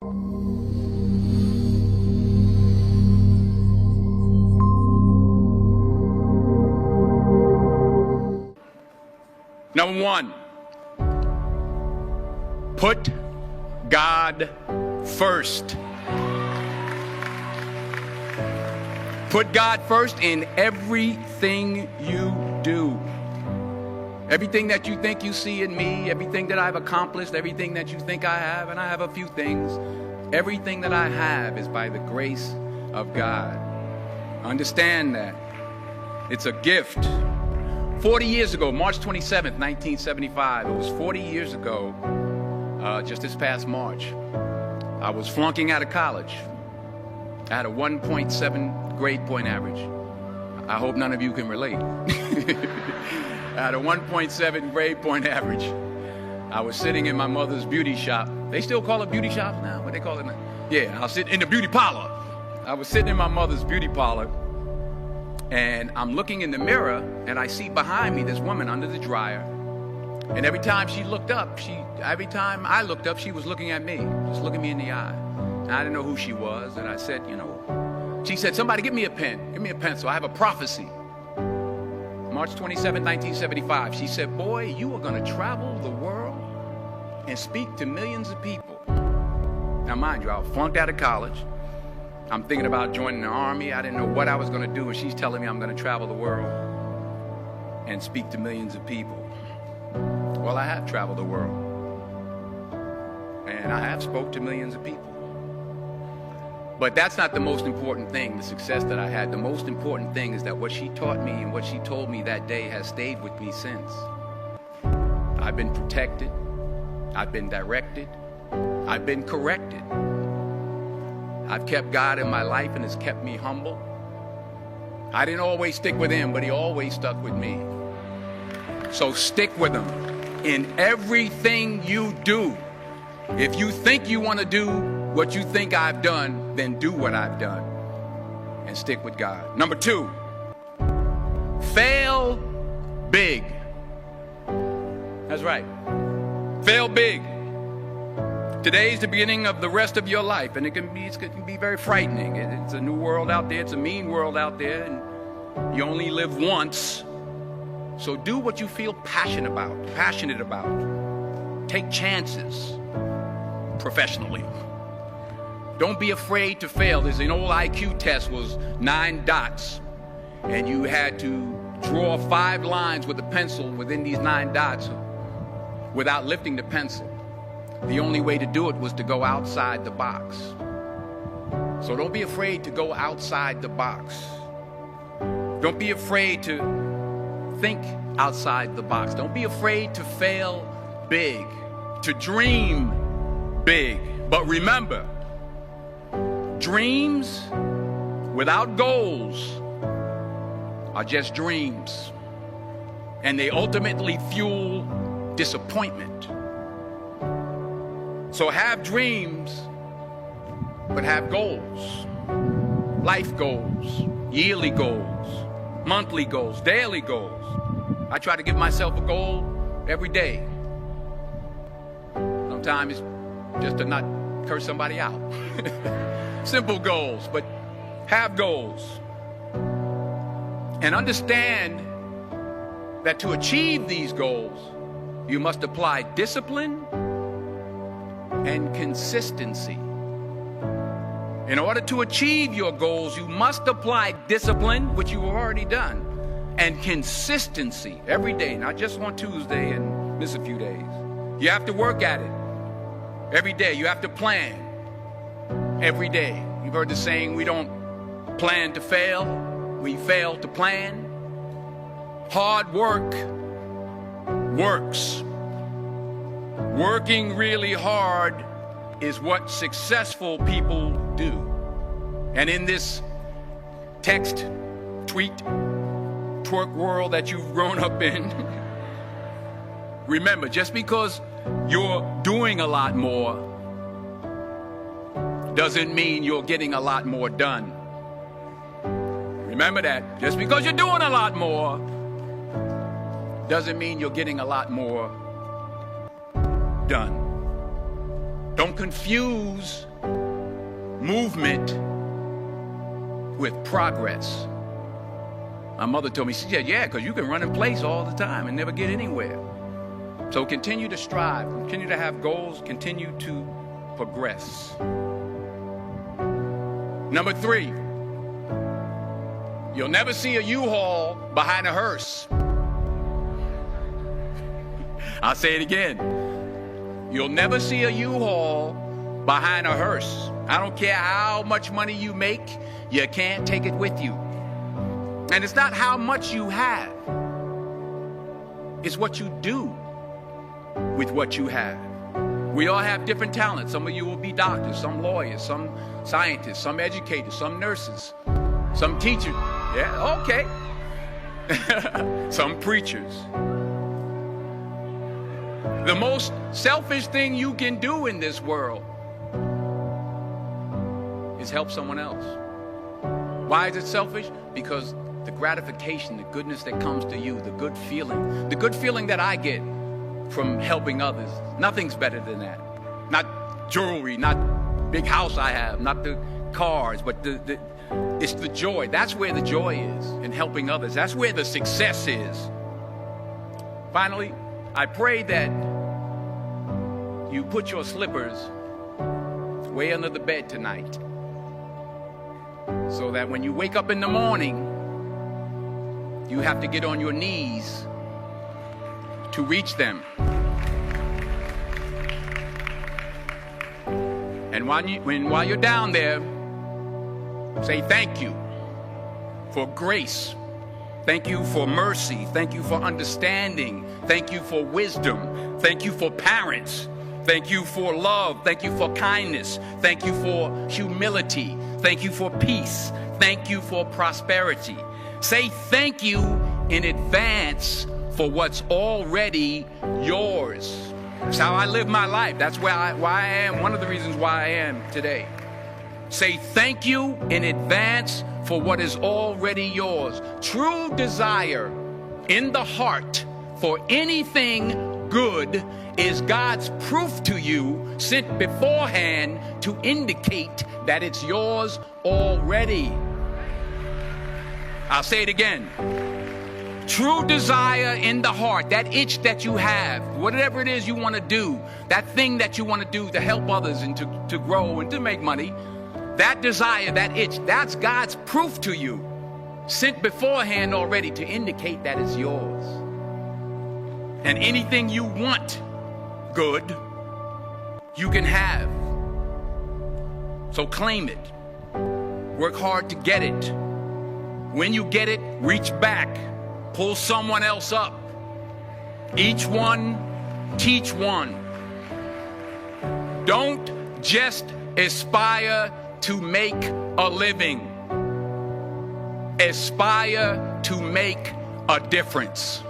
Number one, put God first. Put God first in everything you do. Everything that you think you see in me, everything that I've accomplished, everything that you think I have, and I have a few things, everything that I have is by the grace of God. Understand that. It's a gift. 40 years ago, March 27th, 1975, it was 40 years ago, just this past March, I was flunking out of college. I had a 1.7 grade point average. I hope none of you can relate. I had a 1.7 grade point average. I was sitting in my mother's beauty shop. They still call it beauty shops now? What they call it now? Yeah, I was sitting in the beauty parlor. I was sitting in my mother's beauty parlor, and I'm looking in the mirror, and I see behind me this woman under the dryer. And every time she looked up, every time I looked up, she was looking at me, just looking me in the eye. And I didn't know who she was, and I said, she said, somebody give me a pen, give me a pencil, I have a prophecy. March 27, 1975, she said, boy, you are going to travel the world and speak to millions of people. Now, mind you, I was flunked out of college. I'm thinking about joining the army. I didn't know what I was going to do, and she's telling me I'm going to travel the world and speak to millions of people. Well, I have traveled the world, and I have spoke to millions of people. But that's not the most important thing, the success that I had. The most important thing is that what she taught me and what she told me that day has stayed with me since. I've been protected. I've been directed. I've been corrected. I've kept God in my life, and it's kept me humble. I didn't always stick with him, but he always stuck with me. So stick with him in everything you do. If you think you want to do what you think I've done, then do what I've done and stick with God. Number two, fail big. That's right. Fail big. Today's the beginning of the rest of your life, and it can be very frightening. It's a new world out there. It's a mean world out there, and you only live once. So do what you feel passionate about. Take chances professionally. Don't be afraid to fail. There's an old IQ test, was 9 dots, and you had to draw 5 lines with a pencil within these 9 dots without lifting the pencil. The only way to do it was to go outside the box. So don't be afraid to go outside the box. Don't be afraid to think outside the box. Don't be afraid to fail big, to dream big. But remember, dreams without goals are just dreams, and they ultimately fuel disappointment. So have dreams, but have goals. Life goals, yearly goals, monthly goals, daily goals. I try to give myself a goal every day. Sometimes it's just to not curse somebody out. Simple goals, but have goals. And understand that to achieve these goals, you must apply discipline and consistency. In order to achieve your goals, you must apply discipline, which you have already done, and consistency every day, not just on Tuesday and miss a few days. You have to work at it every day. You have to plan every day. You've heard the saying, we don't plan to fail, we fail to plan. Hard work works. Working really hard is what successful people do. And in this text, tweet, twerk world that you've grown up in, remember, just because you're doing a lot more doesn't mean you're getting a lot more done. Remember that. Just because you're doing a lot more doesn't mean you're getting a lot more done. Don't confuse movement with progress. My mother told me, she said, yeah, because you can run in place all the time and never get anywhere. So continue to strive, continue to have goals, continue to progress. Number 3, you'll never see a U-Haul behind a hearse. I'll say it again. You'll never see a U-Haul behind a hearse. I don't care how much money you make, you can't take it with you. And it's not how much you have. It's what you do with what you have. We all have different talents. Some of you will be doctors, some lawyers, some scientists, some educators, some nurses, some teachers. Yeah, okay. Some preachers. The most selfish thing you can do in this world is help someone else. Why is it selfish? Because the gratification, the goodness that comes to you, the good feeling that I get from helping others, nothing's better than that. Not jewelry, not big house I have, not the cars, but it's the joy. That's where the joy is, in helping others. That's where the success is. Finally, I pray that you put your slippers way under the bed tonight, so that when you wake up in the morning, you have to get on your knees to reach them. And while you're down there, say thank you for grace. Thank you for mercy. Thank you for understanding. Thank you for wisdom. Thank you for parents. Thank you for love. Thank you for kindness. Thank you for humility. Thank you for peace. Thank you for prosperity. Say thank you in advance for what's already yours. That's how I live my life. That's why I am. One of the reasons why I am today. Say thank you in advance for what is already yours. True desire in the heart for anything good is God's proof to you, sent beforehand to indicate that it's yours already. I'll say it again. True desire in the heart, that itch that you have, whatever it is you want to do, that thing that you want to do to help others and to grow and to make money, that desire, that itch, that's God's proof to you, sent beforehand already to indicate that it's yours. And anything you want good, you can have. So claim it. Work hard to get it. When you get it, reach back. Pull someone else up. Each one, teach one. Don't just aspire to make a living. Aspire to make a difference.